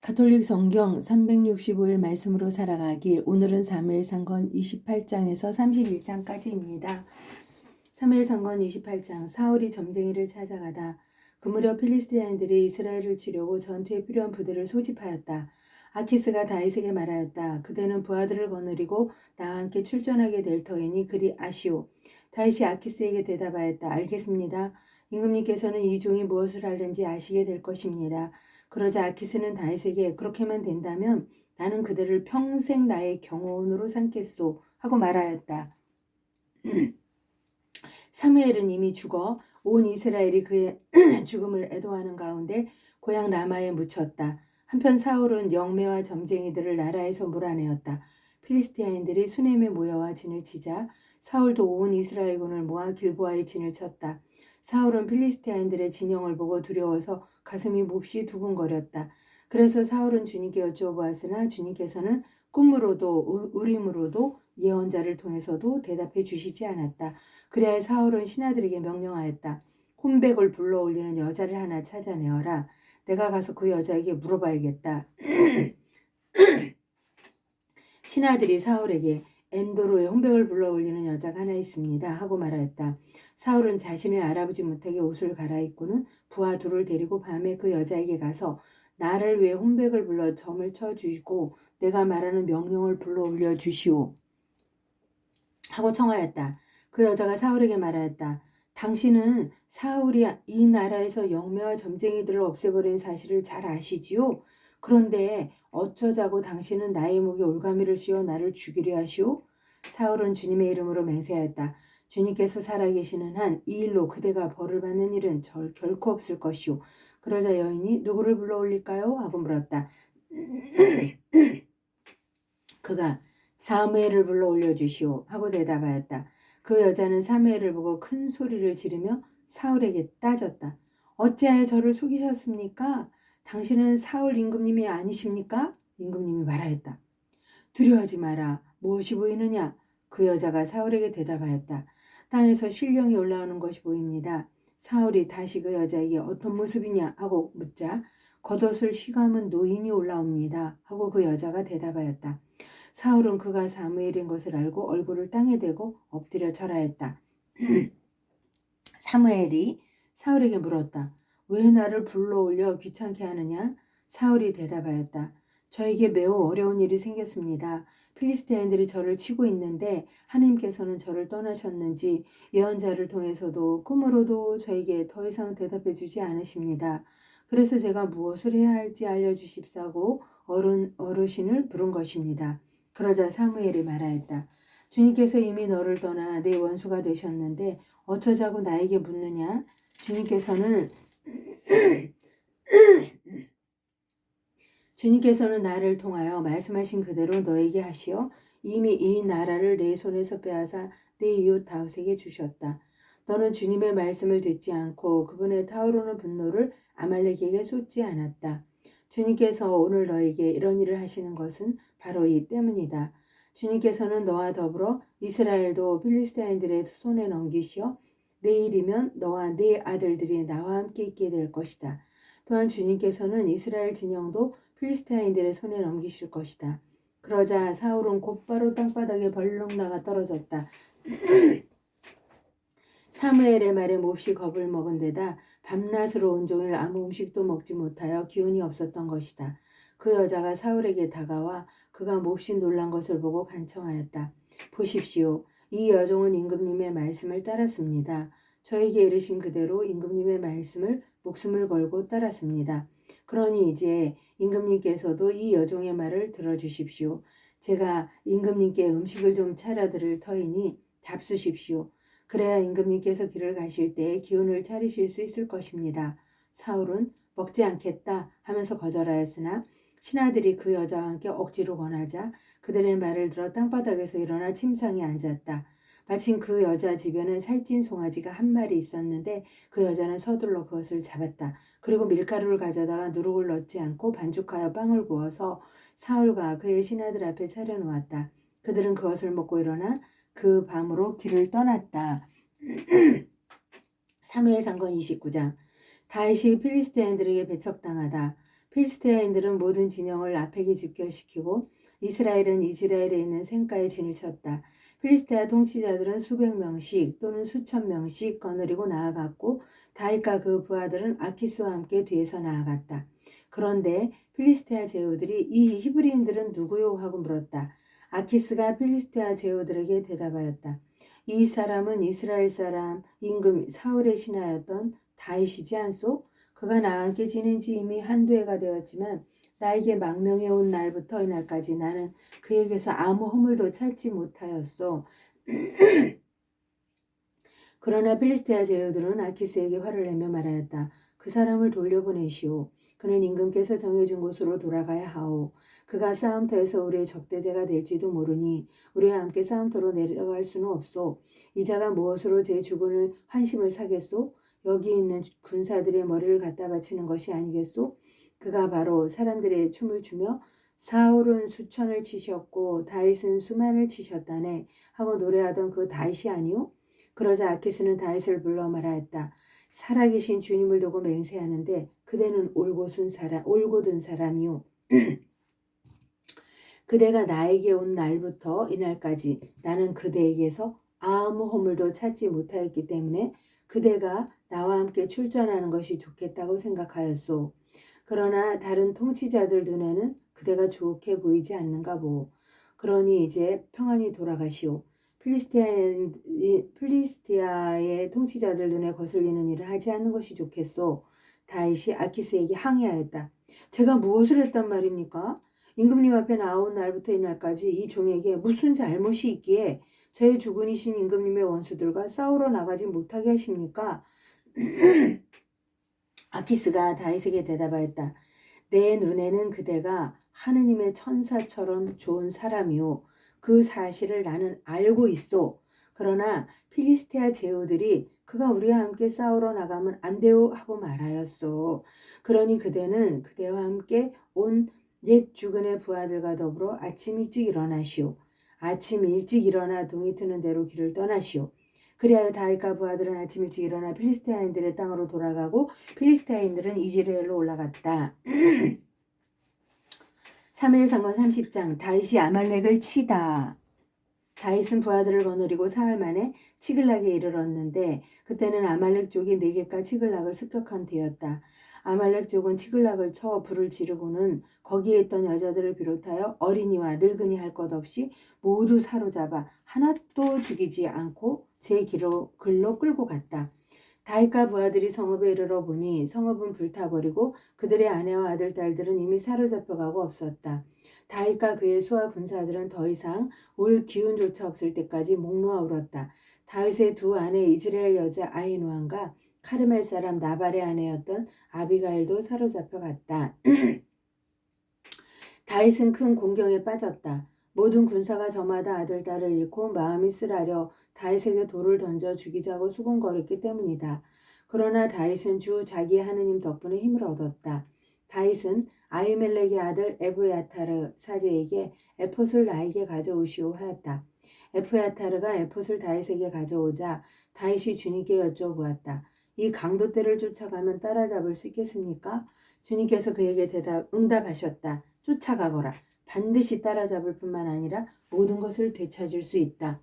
가톨릭 성경 365일 말씀으로 살아가길. 오늘은 사무엘상권 28장에서 31장까지입니다. 사무엘상권 28장. 사울이 점쟁이를 찾아가다. 그 무렵 필리스티아인들이 이스라엘을 치려고 전투에 필요한 부대를 소집하였다. 아키스가 다윗에게 말하였다. 그대는 부하들을 거느리고 나와 함께 출전하게 될 터이니 그리 아시오. 다윗이 아키스에게 대답하였다. 알겠습니다. 임금님께서는 이 종이 무엇을 하는지 아시게 될 것입니다. 그러자 아키스는 다윗에게 그렇게만 된다면 나는 그대를 평생 나의 경호원으로 삼겠소 하고 말하였다. 사무엘은 이미 죽어 온 이스라엘이 그의 죽음을 애도하는 가운데 고향 라마에 묻혔다. 한편 사울은 영매와 점쟁이들을 나라에서 몰아내었다. 필리스티아인들이 수넴에 모여와 진을 치자 사울도 온 이스라엘군을 모아 길보아에 진을 쳤다. 사울은 필리스티아인들의 진영을 보고 두려워서 가슴이 몹시 두근거렸다. 그래서 사울은 주님께 여쭈어보았으나 주님께서는 꿈으로도 우림으로도 예언자를 통해서도 대답해 주시지 않았다. 그래야 사울은 신하들에게 명령하였다. 혼백을 불러올리는 여자를 하나 찾아내어라. 내가 가서 그 여자에게 물어봐야겠다. 신하들이 사울에게 엔도로에 혼백을 불러올리는 여자가 하나 있습니다 하고 말하였다. 사울은 자신을 알아보지 못하게 옷을 갈아입고는 부하 둘을 데리고 밤에 그 여자에게 가서 나를 위해 혼백을 불러 점을 쳐주시고 내가 말하는 명령을 불러올려 주시오 하고 청하였다. 그 여자가 사울에게 말하였다. 당신은 사울이 이 나라에서 영매와 점쟁이들을 없애버린 사실을 잘 아시지요? 그런데 어쩌자고 당신은 나의 목에 올가미를 씌워 나를 죽이려 하시오? 사울은 주님의 이름으로 맹세하였다. 주님께서 살아계시는 한 이 일로 그대가 벌을 받는 일은 결코 없을 것이오. 그러자 여인이 누구를 불러올릴까요? 하고 물었다. 그가 사무엘을 불러 올려주시오 하고 대답하였다. 그 여자는 사무엘을 보고 큰 소리를 지르며 사울에게 따졌다. 어찌하여 저를 속이셨습니까? 당신은 사울 임금님이 아니십니까? 임금님이 말하였다. 두려워하지 마라. 무엇이 보이느냐? 그 여자가 사울에게 대답하였다. 땅에서 신령이 올라오는 것이 보입니다. 사울이 다시 그 여자에게 어떤 모습이냐 하고 묻자 겉옷을 휘감은 노인이 올라옵니다 하고 그 여자가 대답하였다. 사울은 그가 사무엘인 것을 알고 얼굴을 땅에 대고 엎드려 절하였다. 사무엘이 사울에게 물었다. 왜 나를 불러올려 귀찮게 하느냐? 사울이 대답하였다. 저에게 매우 어려운 일이 생겼습니다. 필리스티아인들이 저를 치고 있는데 하나님께서는 저를 떠나셨는지 예언자를 통해서도 꿈으로도 저에게 더 이상 대답해 주지 않으십니다. 그래서 제가 무엇을 해야 할지 알려주십사고 어르신을 부른 것입니다. 그러자 사무엘이 말하였다. 주님께서 이미 너를 떠나 내 원수가 되셨는데 어쩌자고 나에게 묻느냐? 주님께서는 나를 통하여 말씀하신 그대로 너에게 하시어 이미 이 나라를 내 손에서 빼앗아 내 이웃 다윗에게 주셨다. 너는 주님의 말씀을 듣지 않고 그분의 타오르는 분노를 아말렉에게 쏟지 않았다. 주님께서 오늘 너에게 이런 일을 하시는 것은 바로 이 때문이다. 주님께서는 너와 더불어 이스라엘도 필리스티아인들의 손에 넘기시어 내일이면 너와 네 아들들이 나와 함께 있게 될 것이다. 또한 주님께서는 이스라엘 진영도 필리스티아인들의 손에 넘기실 것이다. 그러자 사울은 곧바로 땅바닥에 벌렁 나가 떨어졌다. 사무엘의 말에 몹시 겁을 먹은 데다 밤낮으로 온종일 아무 음식도 먹지 못하여 기운이 없었던 것이다. 그 여자가 사울에게 다가와 그가 몹시 놀란 것을 보고 간청하였다. 보십시오. 이 여종은 임금님의 말씀을 따랐습니다. 저에게 이르신 그대로 임금님의 말씀을 목숨을 걸고 따랐습니다. 그러니 이제 임금님께서도 이 여종의 말을 들어주십시오. 제가 임금님께 음식을 좀 차려드릴 터이니 잡수십시오. 그래야 임금님께서 길을 가실 때에 기운을 차리실 수 있을 것입니다. 사울은 먹지 않겠다 하면서 거절하였으나 신하들이 그 여자와 함께 억지로 권하자 그들의 말을 들어 땅바닥에서 일어나 침상에 앉았다. 마침 그 여자 집에는 살찐 송아지가 한 마리 있었는데 그 여자는 서둘러 그것을 잡았다. 그리고 밀가루를 가져다가 누룩을 넣지 않고 반죽하여 빵을 구워서 사울과 그의 신하들 앞에 차려놓았다. 그들은 그것을 먹고 일어나 그 밤으로 길을 떠났다. 사무엘상권 29장. 다윗이 필리스티아인들에게 배척당하다. 필스티아인들은 모든 진영을 아펙에 집결시키고 이스라엘은 이스라엘에 있는 생가에 진을 쳤다. 필스티아 통치자들은 수백 명씩 또는 수천 명씩 거느리고 나아갔고 다윗과 그 부하들은 아키스와 함께 뒤에서 나아갔다. 그런데 필리스티아 제후들이 이 히브리인들은 누구요? 하고 물었다. 아키스가 필리스티아 제후들에게 대답하였다. 이 사람은 이스라엘 사람 임금 사울의 신하였던 다윗이지 않소? 그가 나와 함께 지낸 지 이미 한두 해가 되었지만 나에게 망명해 온 날부터 이날까지 나는 그에게서 아무 허물도 찾지 못하였소. 그러나 필리스티아 제후들은 아키스에게 화를 내며 말하였다. 그 사람을 돌려보내시오. 그는 임금께서 정해준 곳으로 돌아가야 하오. 그가 싸움터에서 우리의 적대자가 될지도 모르니 우리와 함께 싸움터로 내려갈 수는 없소. 이 자가 무엇으로 제 주군을 환심을 사겠소? 여기 있는 군사들의 머리를 갖다 바치는 것이 아니겠소? 그가 바로 사람들의 춤을 추며 사울은 수천을 치셨고 다윗은 수만을 치셨다네 하고 노래하던 그 다윗이 아니오? 그러자 아키스는 다윗을 불러 말하였다. 살아계신 주님을 두고 맹세하는데 그대는 올곧은 사람이오. 그대가 나에게 온 날부터 이날까지 나는 그대에게서 아무 허물도 찾지 못하였기 때문에 그대가 나와 함께 출전하는 것이 좋겠다고 생각하였소. 그러나 다른 통치자들 눈에는 그대가 좋게 보이지 않는가 보. 그러니 이제 평안히 돌아가시오. 필리스티아의 통치자들 눈에 거슬리는 일을 하지 않는 것이 좋겠소. 다윗이 아키스에게 항의하였다. 제가 무엇을 했단 말입니까? 임금님 앞에 나온 날부터 이날까지 이 종에게 무슨 잘못이 있기에 저의 주군이신 임금님의 원수들과 싸우러 나가지 못하게 하십니까? 아키스가 다윗에게 대답하였다. 내 눈에는 그대가 하느님의 천사처럼 좋은 사람이오. 그 사실을 나는 알고 있소. 그러나 필리스티아 제후들이 그가 우리와 함께 싸우러 나가면 안 돼요 하고 말하였소. 그러니 그대는 그대와 함께 온 옛 주군의 부하들과 더불어 아침 일찍 일어나시오. 아침 일찍 일어나 동이 트는 대로 길을 떠나시오. 그리하여 다윗과 부하들은 아침 일찍 일어나 필리스티아인들의 땅으로 돌아가고 필리스티아인들은 이즈라엘로 올라갔다. 3일상권 30장 다윗이 아말렉을 치다. 다윗은 부하들을 거느리고 사흘 만에 치글락에 이르렀는데 그때는 아말렉 족이 네겝과 치글락을 습격한 뒤였다. 아말렉 족은 치글락을 쳐 불을 지르고는 거기에 있던 여자들을 비롯하여 어린이와 늙은이 할 것 없이 모두 사로잡아 하나도 죽이지 않고 제 길로 끌고 갔다. 다윗과 부하들이 성읍에 이르러 보니 성읍은 불타버리고 그들의 아내와 아들, 딸들은 이미 사로잡혀가고 없었다. 다윗과 그의 수하 군사들은 더 이상 울 기운조차 없을 때까지 목 놓아 울었다. 다윗의 두 아내 이즈라엘 여자 아히노함과 카르멜 사람 나발의 아내였던 아비가일도 사로잡혀갔다. 다윗은 큰 공경에 빠졌다. 모든 군사가 저마다 아들, 딸을 잃고 마음이 쓰라려 다윗에게 돌을 던져 죽이자고 수군거렸기 때문이다. 그러나 다윗은 주 자기의 하느님 덕분에 힘을 얻었다. 다윗은 아히멜렉의 아들 에브야타르 사제에게 에봇을 나에게 가져오시오 하였다. 에브야타르가 에봇을 다윗에게 가져오자 다윗이 주님께 여쭤보았다. 이 강도떼를 쫓아가면 따라잡을 수 있겠습니까? 주님께서 그에게 응답하셨다. 쫓아가거라. 반드시 따라잡을 뿐만 아니라 모든 것을 되찾을 수 있다.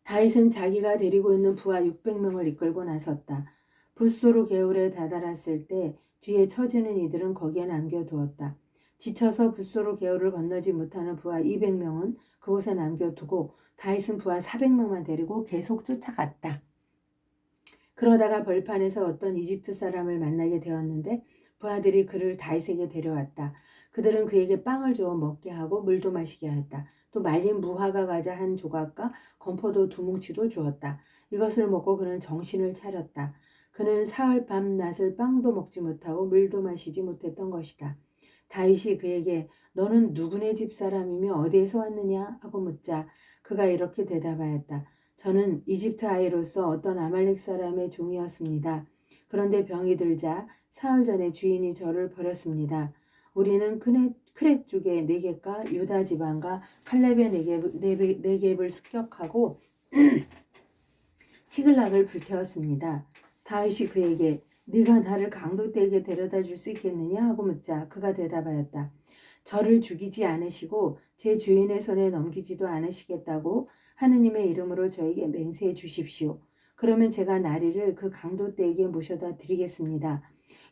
다윗은 자기가 데리고 있는 부하 600명을 이끌고 나섰다. 붓소로 개울에 다다랐을 때 뒤에 처지는 이들은 거기에 남겨두었다. 지쳐서 붓소로 개울을 건너지 못하는 부하 200명은 그곳에 남겨두고 다윗은 부하 400명만 데리고 계속 쫓아갔다. 그러다가 벌판에서 어떤 이집트 사람을 만나게 되었는데 부하들이 그를 다윗에게 데려왔다. 그들은 그에게 빵을 주어 먹게 하고 물도 마시게 하였다. 또 말린 무화과 과자 한 조각과 건포도 2뭉치도 주었다. 이것을 먹고 그는 정신을 차렸다. 그는 사흘 밤낮을 빵도 먹지 못하고 물도 마시지 못했던 것이다. 다윗이 그에게 너는 누구네 집 사람이며 어디에서 왔느냐 하고 묻자 그가 이렇게 대답하였다. 저는 이집트 아이로서 어떤 아말렉 사람의 종이었습니다. 그런데 병이 들자 사흘 전에 주인이 저를 버렸습니다. 우리는 크렛 쪽의 네겝과 유다 지방과 칼렙의 네겝을 습격하고 치글락을 불태웠습니다. 다윗이 그에게 네가 나를 강도떼에게 데려다 줄 수 있겠느냐 하고 묻자 그가 대답하였다. 저를 죽이지 않으시고 제 주인의 손에 넘기지도 않으시겠다고 하느님의 이름으로 저에게 맹세해 주십시오. 그러면 제가 나리를 그 강도떼에게 모셔다 드리겠습니다.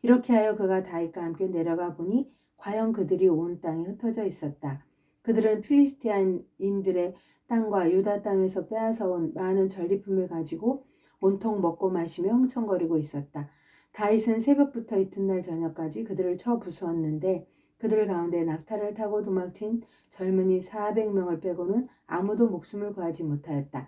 이렇게 하여 그가 다윗과 함께 내려가 보니 과연 그들이 온 땅에 흩어져 있었다. 그들은 필리스티아인들의 땅과 유다 땅에서 빼앗아온 많은 전리품을 가지고 온통 먹고 마시며 흥청거리고 있었다. 다윗은 새벽부터 이튿날 저녁까지 그들을 쳐 부수었는데 그들 가운데 낙타를 타고 도망친 젊은이 400명을 빼고는 아무도 목숨을 구하지 못하였다.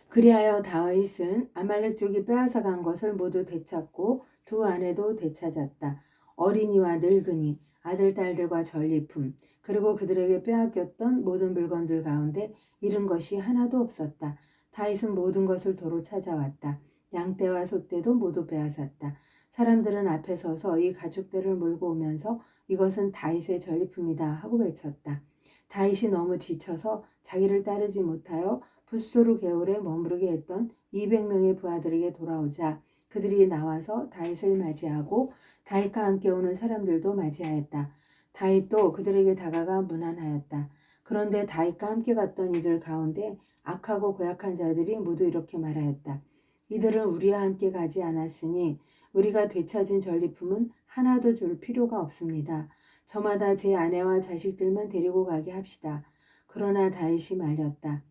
그리하여 다윗은 아말렉족이 빼앗아간 것을 모두 되찾고 두 아내도 되찾았다. 어린이와 늙은이, 아들, 딸들과 전리품, 그리고 그들에게 빼앗겼던 모든 물건들 가운데 잃은 것이 하나도 없었다. 다윗은 모든 것을 도로 찾아왔다. 양떼와 소떼도 모두 빼앗았다. 사람들은 앞에 서서 이 가축들을 몰고 오면서 이것은 다윗의 전리품이다 하고 외쳤다. 다윗이 너무 지쳐서 자기를 따르지 못하여 붓소르 개울에 머무르게 했던 200명의 부하들에게 돌아오자 그들이 나와서 다윗을 맞이하고 다윗과 함께 오는 사람들도 맞이하였다. 다윗도 그들에게 다가가 문안하였다. 그런데 다윗과 함께 갔던 이들 가운데 악하고 고약한 자들이 모두 이렇게 말하였다. 이들은 우리와 함께 가지 않았으니 우리가 되찾은 전리품은 하나도 줄 필요가 없습니다. 저마다 제 아내와 자식들만 데리고 가게 합시다. 그러나 다윗이 말렸다.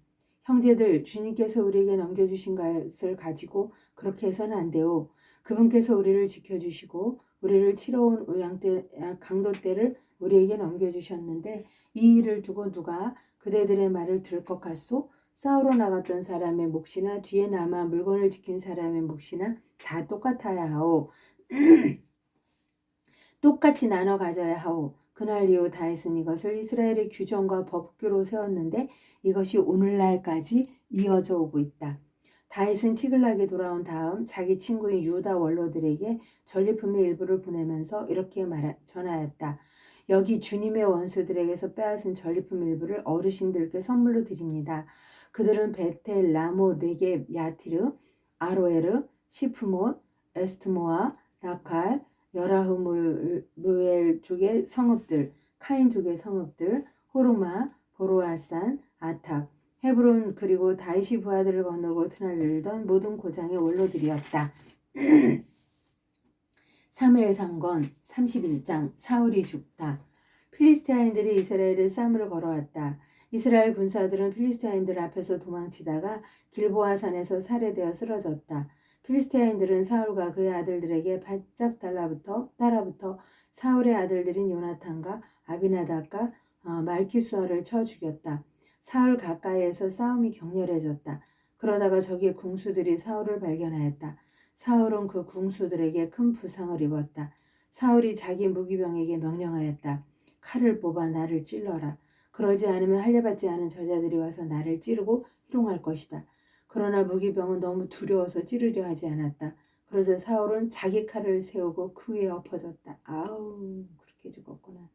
형제들, 주님께서 우리에게 넘겨주신 것을 가지고 그렇게 해서는 안 돼요. 그분께서 우리를 지켜주시고 우리를 치러온 강도떼를 우리에게 넘겨주셨는데 이 일을 두고 누가 그대들의 말을 들을 것 같소? 싸우러 나갔던 사람의 몫이나 뒤에 남아 물건을 지킨 사람의 몫이나 다 똑같아야 하오. 똑같이 나눠 가져야 하오. 그날 이후 다윗은 이것을 이스라엘의 규정과 법규로 세웠는데 이것이 오늘날까지 이어져 오고 있다. 다윗은 치글락에 돌아온 다음 자기 친구인 유다 원로들에게 전리품의 일부를 보내면서 이렇게 전하였다. 여기 주님의 원수들에게서 빼앗은 전리품 일부를 어르신들께 선물로 드립니다. 그들은 베텔, 라모, 레겝, 야티르, 아로에르, 시프못, 에스트모아, 라칼, 여라흐무엘 쪽의 성읍들, 카인 쪽의 성읍들, 호르마, 보로아산, 아탑, 헤브론 그리고 다윗이 부하들을 거느리고 드날리던 모든 고장의 원로들이었다. 사무엘상권 31장 사울이 죽다. 필리스티아인들이 이스라엘에 싸움을 걸어왔다. 이스라엘 군사들은 필리스티아인들 앞에서 도망치다가 길보아산에서 살해되어 쓰러졌다. 필리스티아인들은 사울과 그의 아들들에게 바짝 따라붙어 사울의 아들들인 요나탄과 아비나답과 말키수아를 쳐 죽였다. 사울 가까이에서 싸움이 격렬해졌다. 그러다가 적의 궁수들이 사울을 발견하였다. 사울은 그 궁수들에게 큰 부상을 입었다. 사울이 자기 무기병에게 명령하였다. 칼을 뽑아 나를 찔러라. 그러지 않으면 할례받지 않은 저자들이 와서 나를 찌르고 희롱할 것이다. 그러나 무기병은 너무 두려워서 찌르려 하지 않았다. 그러자 사울은 자기 칼을 세우고 그 위에 엎어졌다. 아우, 그렇게 죽었구나.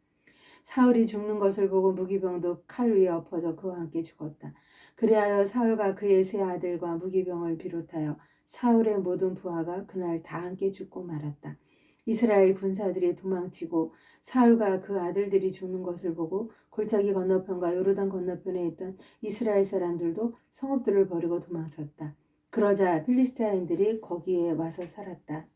사울이 죽는 것을 보고 무기병도 칼 위에 엎어져 그와 함께 죽었다. 그리하여 사울과 그의 세 아들과 무기병을 비롯하여 사울의 모든 부하가 그날 다 함께 죽고 말았다. 이스라엘 군사들이 도망치고 사울과 그 아들들이 죽는 것을 보고 골짜기 건너편과 요르단 건너편에 있던 이스라엘 사람들도 성읍들을 버리고 도망쳤다. 그러자 필리스티아인들이 거기에 와서 살았다.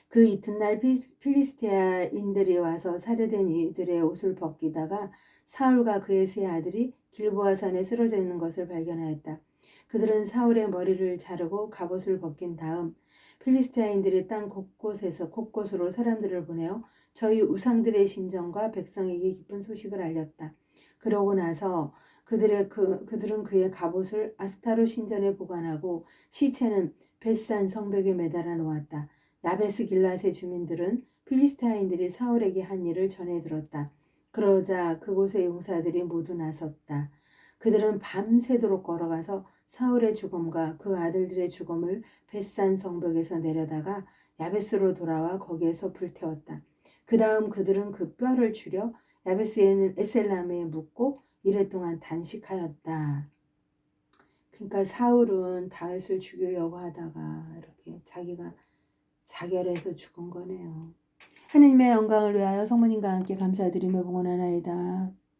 그 이튿날 필리스티아인들이 와서 살해된 이들의 옷을 벗기다가 사울과 그의 세 아들이 길보아산에 쓰러져 있는 것을 발견하였다. 그들은 사울의 머리를 자르고 갑옷을 벗긴 다음 필리스티아인들이 땅 곳곳으로 사람들을 보내어 저희 우상들의 신정과 백성에게 기쁜 소식을 알렸다. 그러고 나서 그들은 그의 갑옷을 아스타로 신전에 보관하고 시체는 벳산 성벽에 매달아 놓았다. 야베스 길랏의 주민들은 필리스티아인들이 사울에게 한 일을 전해 들었다. 그러자 그곳의 용사들이 모두 나섰다. 그들은 밤새도록 걸어가서 사울의 죽음과 그 아들들의 죽음을 벳산 성벽에서 내려다가 야베스로 돌아와 거기에서 불태웠다. 그 다음 그들은 그 뼈를 추려 야베스에 있는 에셀람에 묻고 이랫동안 단식하였다. 그러니까 사울은 다윗을 죽이려고 하다가 이렇게 자기가 자결해서 죽은 거네요. 하느님의 영광을 위하여 성모님과 함께 감사드리며 봉헌하나이다.